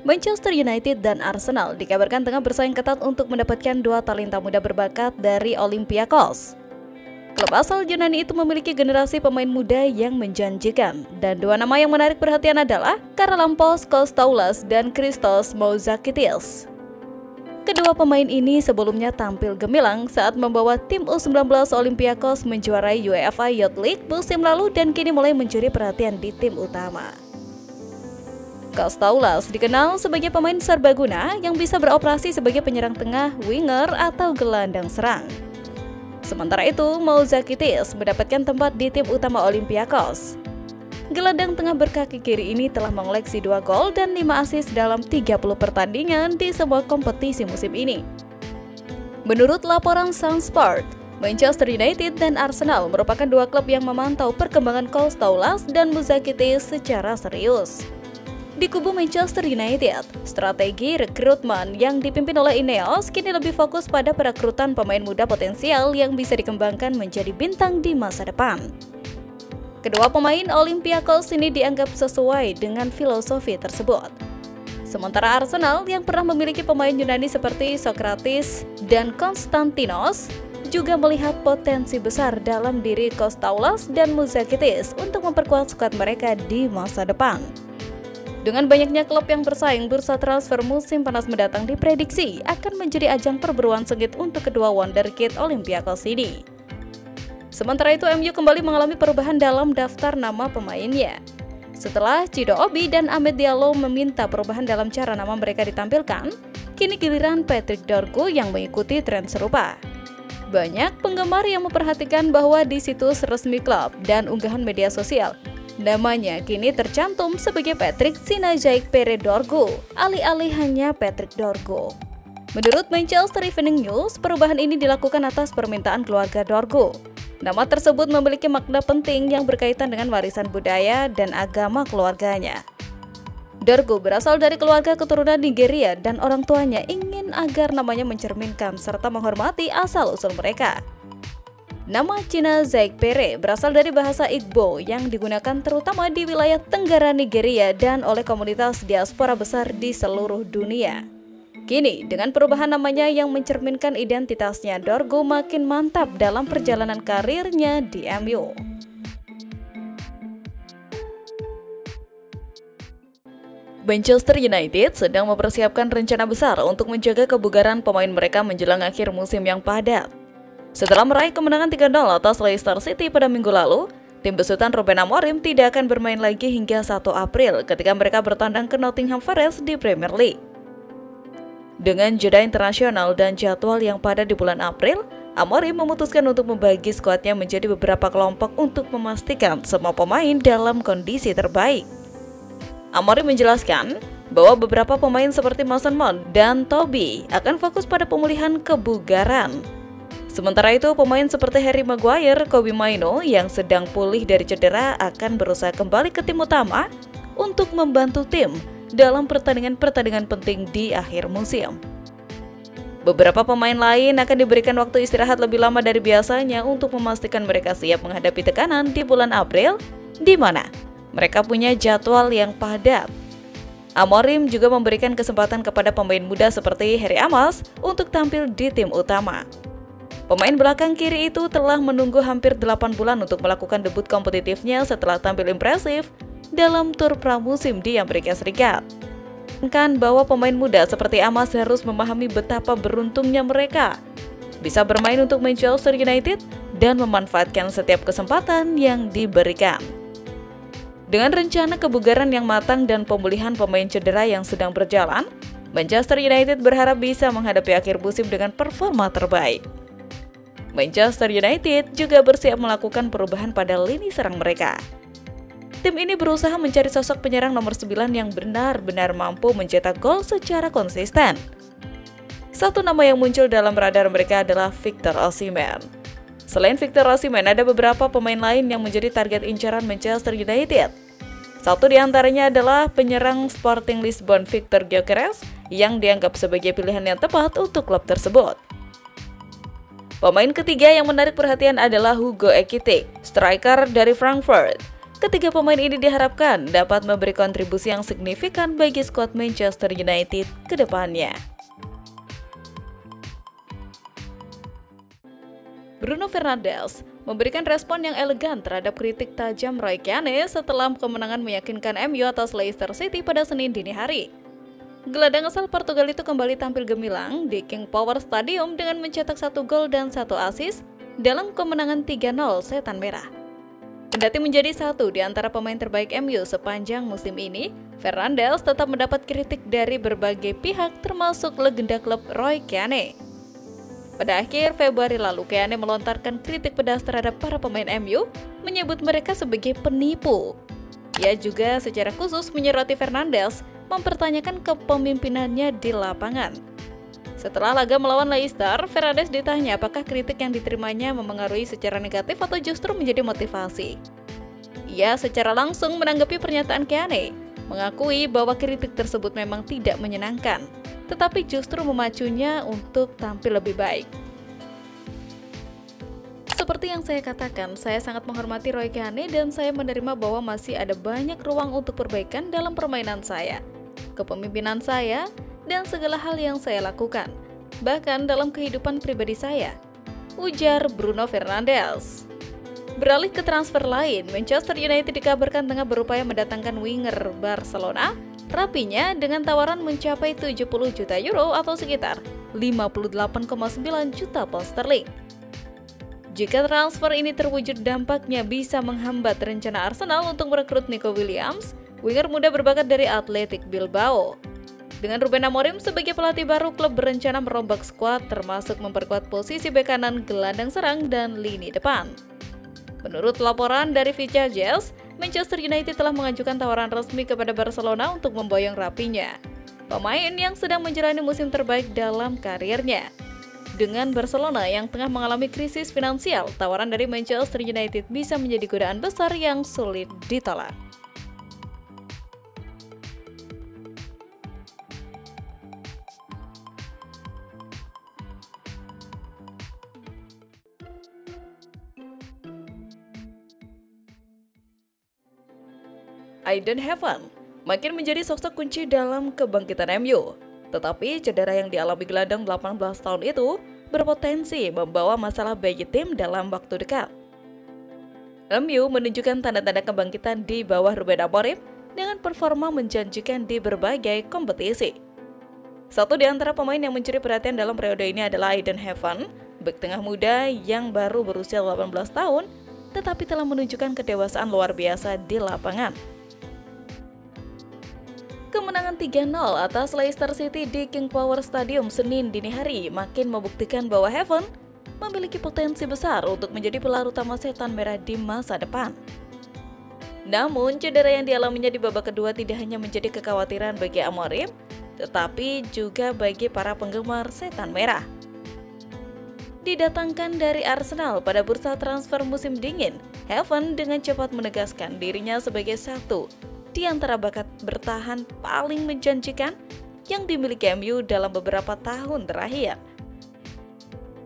Manchester United dan Arsenal dikabarkan tengah bersaing ketat untuk mendapatkan dua talenta muda berbakat dari Olympiakos. Klub asal Yunani itu memiliki generasi pemain muda yang menjanjikan, dan dua nama yang menarik perhatian adalah Charalampos Kostoulas dan Christos Mouzakitis. Kedua pemain ini sebelumnya tampil gemilang saat membawa tim U19 Olympiakos menjuarai UEFA Youth League musim lalu dan kini mulai mencuri perhatian di tim utama. Kostoulas dikenal sebagai pemain serbaguna yang bisa beroperasi sebagai penyerang tengah, winger, atau gelandang serang. Sementara itu, Mouzakitis mendapatkan tempat di tim utama Olympiakos. Gelandang tengah berkaki kiri ini telah mengoleksi 2 gol dan 5 assist dalam 30 pertandingan di semua kompetisi musim ini. Menurut laporan Sun Sport, Manchester United dan Arsenal merupakan dua klub yang memantau perkembangan Kostoulas dan Mouzakitis secara serius. Di kubu Manchester United, strategi rekrutmen yang dipimpin oleh Ineos kini lebih fokus pada perekrutan pemain muda potensial yang bisa dikembangkan menjadi bintang di masa depan. Kedua pemain Olympiakos ini dianggap sesuai dengan filosofi tersebut. Sementara Arsenal yang pernah memiliki pemain Yunani seperti Sokratis dan Konstantinos juga melihat potensi besar dalam diri Kostoulas dan Mouzakitis untuk memperkuat skuad mereka di masa depan. Dengan banyaknya klub yang bersaing, bursa transfer musim panas mendatang diprediksi akan menjadi ajang perburuan sengit untuk kedua wonderkid Olympiakos ini. Sementara itu, MU kembali mengalami perubahan dalam daftar nama pemainnya. Setelah Chido Obi dan Amad Diallo meminta perubahan dalam cara nama mereka ditampilkan, kini giliran Patrick Dorgu yang mengikuti tren serupa. Banyak penggemar yang memperhatikan bahwa di situs resmi klub dan unggahan media sosial, namanya kini tercantum sebagai Patrick Sinajaik Pere Dorgu, alih-alih hanya Patrick Dorgu. Menurut Manchester Evening News, perubahan ini dilakukan atas permintaan keluarga Dorgu. Nama tersebut memiliki makna penting yang berkaitan dengan warisan budaya dan agama keluarganya. Dorgu berasal dari keluarga keturunan Nigeria dan orang tuanya ingin agar namanya mencerminkan serta menghormati asal-usul mereka. Nama Cina Zaik Pere berasal dari bahasa Igbo yang digunakan terutama di wilayah Tenggara Nigeria dan oleh komunitas diaspora besar di seluruh dunia. Kini, dengan perubahan namanya yang mencerminkan identitasnya, Dorgu makin mantap dalam perjalanan karirnya di MU. Manchester United sedang mempersiapkan rencana besar untuk menjaga kebugaran pemain mereka menjelang akhir musim yang padat. Setelah meraih kemenangan 3-0 atas Leicester City pada minggu lalu, tim besutan Ruben Amorim tidak akan bermain lagi hingga 1 April ketika mereka bertandang ke Nottingham Forest di Premier League. Dengan jeda internasional dan jadwal yang padat di bulan April, Amorim memutuskan untuk membagi skuadnya menjadi beberapa kelompok untuk memastikan semua pemain dalam kondisi terbaik. Amorim menjelaskan bahwa beberapa pemain seperti Mason Mount dan Toby akan fokus pada pemulihan kebugaran. Sementara itu, pemain seperti Harry Maguire, Kobbie Mainoo yang sedang pulih dari cedera akan berusaha kembali ke tim utama untuk membantu tim dalam pertandingan-pertandingan penting di akhir musim. Beberapa pemain lain akan diberikan waktu istirahat lebih lama dari biasanya untuk memastikan mereka siap menghadapi tekanan di bulan April, di mana mereka punya jadwal yang padat. Amorim juga memberikan kesempatan kepada pemain muda seperti Harry Amos untuk tampil di tim utama. Pemain belakang kiri itu telah menunggu hampir 8 bulan untuk melakukan debut kompetitifnya setelah tampil impresif dalam tur pramusim di Amerika Serikat. Kan bahwa pemain muda seperti Amos harus memahami betapa beruntungnya mereka bisa bermain untuk Manchester United dan memanfaatkan setiap kesempatan yang diberikan. Dengan rencana kebugaran yang matang dan pemulihan pemain cedera yang sedang berjalan, Manchester United berharap bisa menghadapi akhir musim dengan performa terbaik. Manchester United juga bersiap melakukan perubahan pada lini serang mereka. Tim ini berusaha mencari sosok penyerang nomor 9 yang benar-benar mampu mencetak gol secara konsisten. Satu nama yang muncul dalam radar mereka adalah Victor Osimhen. Selain Victor Osimhen, ada beberapa pemain lain yang menjadi target incaran Manchester United. Satu di antaranya adalah penyerang Sporting Lisbon Victor Gyökeres yang dianggap sebagai pilihan yang tepat untuk klub tersebut. Pemain ketiga yang menarik perhatian adalah Hugo Ekitike, striker dari Frankfurt. Ketiga pemain ini diharapkan dapat memberi kontribusi yang signifikan bagi skuad Manchester United ke depannya. Bruno Fernandes memberikan respon yang elegan terhadap kritik tajam Roy Keane setelah kemenangan meyakinkan MU atas Leicester City pada Senin dini hari. Gelandang asal Portugal itu kembali tampil gemilang di King Power Stadium dengan mencetak 1 gol dan 1 assist dalam kemenangan 3-0 Setan Merah. Kendati menjadi satu di antara pemain terbaik MU sepanjang musim ini, Fernandes tetap mendapat kritik dari berbagai pihak termasuk legenda klub Roy Keane. Pada akhir Februari lalu, Keane melontarkan kritik pedas terhadap para pemain MU, menyebut mereka sebagai penipu. Ia juga secara khusus menyoroti Fernandes, mempertanyakan kepemimpinannya di lapangan. Setelah laga melawan Leicester, Fernandes ditanya apakah kritik yang diterimanya memengaruhi secara negatif atau justru menjadi motivasi. Ia secara langsung menanggapi pernyataan Keane, mengakui bahwa kritik tersebut memang tidak menyenangkan, tetapi justru memacunya untuk tampil lebih baik. Seperti yang saya katakan, saya sangat menghormati Roy Keane dan saya menerima bahwa masih ada banyak ruang untuk perbaikan dalam permainan saya, kepemimpinan saya, dan segala hal yang saya lakukan, bahkan dalam kehidupan pribadi saya, ujar Bruno Fernandes. Beralih ke transfer lain, Manchester United dikabarkan tengah berupaya mendatangkan winger Barcelona rapinya dengan tawaran mencapai 70 juta euro atau sekitar 58,9 juta pound sterling. Jika transfer ini terwujud, dampaknya bisa menghambat rencana Arsenal untuk merekrut Nico Williams, winger muda berbakat dari Athletic Bilbao. Dengan Ruben Amorim sebagai pelatih baru, klub berencana merombak skuad termasuk memperkuat posisi bek kanan, gelandang serang, dan lini depan. Menurut laporan dari Vicha Jazz, Manchester United telah mengajukan tawaran resmi kepada Barcelona untuk memboyong rapinya, pemain yang sedang menjalani musim terbaik dalam karirnya. Dengan Barcelona yang tengah mengalami krisis finansial, tawaran dari Manchester United bisa menjadi godaan besar yang sulit ditolak. Aiden Heaven makin menjadi sosok kunci dalam kebangkitan MU. Tetapi cedera yang dialami gelandang 18 tahun itu berpotensi membawa masalah bagi tim dalam waktu dekat. MU menunjukkan tanda-tanda kebangkitan di bawah Ruben Amorim dengan performa menjanjikan di berbagai kompetisi. Satu di antara pemain yang mencuri perhatian dalam periode ini adalah Aiden Heaven, bek tengah muda yang baru berusia 18 tahun, tetapi telah menunjukkan kedewasaan luar biasa di lapangan. Kemenangan 3-0 atas Leicester City di King Power Stadium Senin dini hari makin membuktikan bahwa Heaven memiliki potensi besar untuk menjadi pilar utama Setan Merah di masa depan. Namun, cedera yang dialaminya di babak kedua tidak hanya menjadi kekhawatiran bagi Amorim, tetapi juga bagi para penggemar Setan Merah. Didatangkan dari Arsenal pada bursa transfer musim dingin, Heaven dengan cepat menegaskan dirinya sebagai satu di antara bakat bertahan paling menjanjikan yang dimiliki MU dalam beberapa tahun terakhir.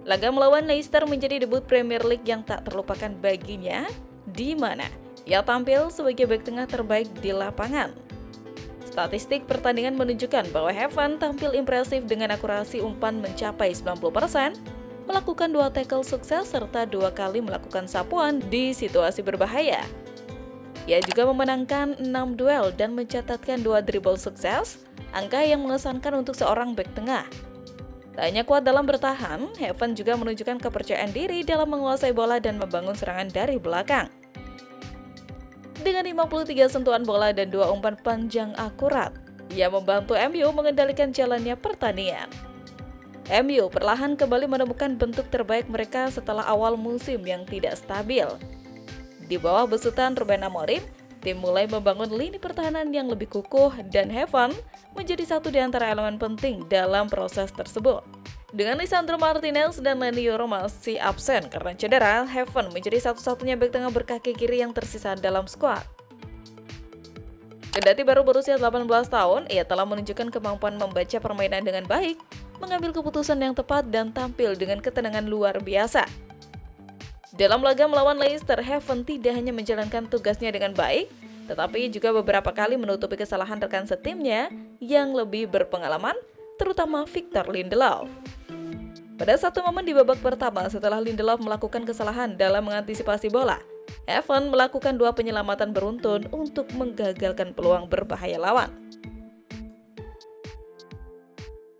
Laga melawan Leicester menjadi debut Premier League yang tak terlupakan baginya, di mana ia tampil sebagai bek tengah terbaik di lapangan. Statistik pertandingan menunjukkan bahwa Heaven tampil impresif dengan akurasi umpan mencapai 90%, melakukan 2 tackle sukses serta 2 kali melakukan sapuan di situasi berbahaya. Ia juga memenangkan 6 duel dan mencatatkan 2 dribble sukses, angka yang mengesankan untuk seorang bek tengah. Tak hanya kuat dalam bertahan, Heaven juga menunjukkan kepercayaan diri dalam menguasai bola dan membangun serangan dari belakang. Dengan 53 sentuhan bola dan 2 umpan panjang akurat, ia membantu MU mengendalikan jalannya pertandingan. MU perlahan kembali menemukan bentuk terbaik mereka setelah awal musim yang tidak stabil. Di bawah besutan Ruben Amorim, tim mulai membangun lini pertahanan yang lebih kukuh dan Heaven menjadi satu di antara elemen penting dalam proses tersebut. Dengan Lisandro Martinez dan Leny Yoro masih absen karena cedera, Heaven menjadi satu-satunya bek tengah berkaki kiri yang tersisa dalam skuad. Kendati baru berusia 18 tahun, ia telah menunjukkan kemampuan membaca permainan dengan baik, mengambil keputusan yang tepat dan tampil dengan ketenangan luar biasa. Dalam laga melawan Leicester, Heaven tidak hanya menjalankan tugasnya dengan baik, tetapi juga beberapa kali menutupi kesalahan rekan setimnya yang lebih berpengalaman, terutama Victor Lindelof. Pada satu momen di babak pertama setelah Lindelof melakukan kesalahan dalam mengantisipasi bola, Heaven melakukan 2 penyelamatan beruntun untuk menggagalkan peluang berbahaya lawan.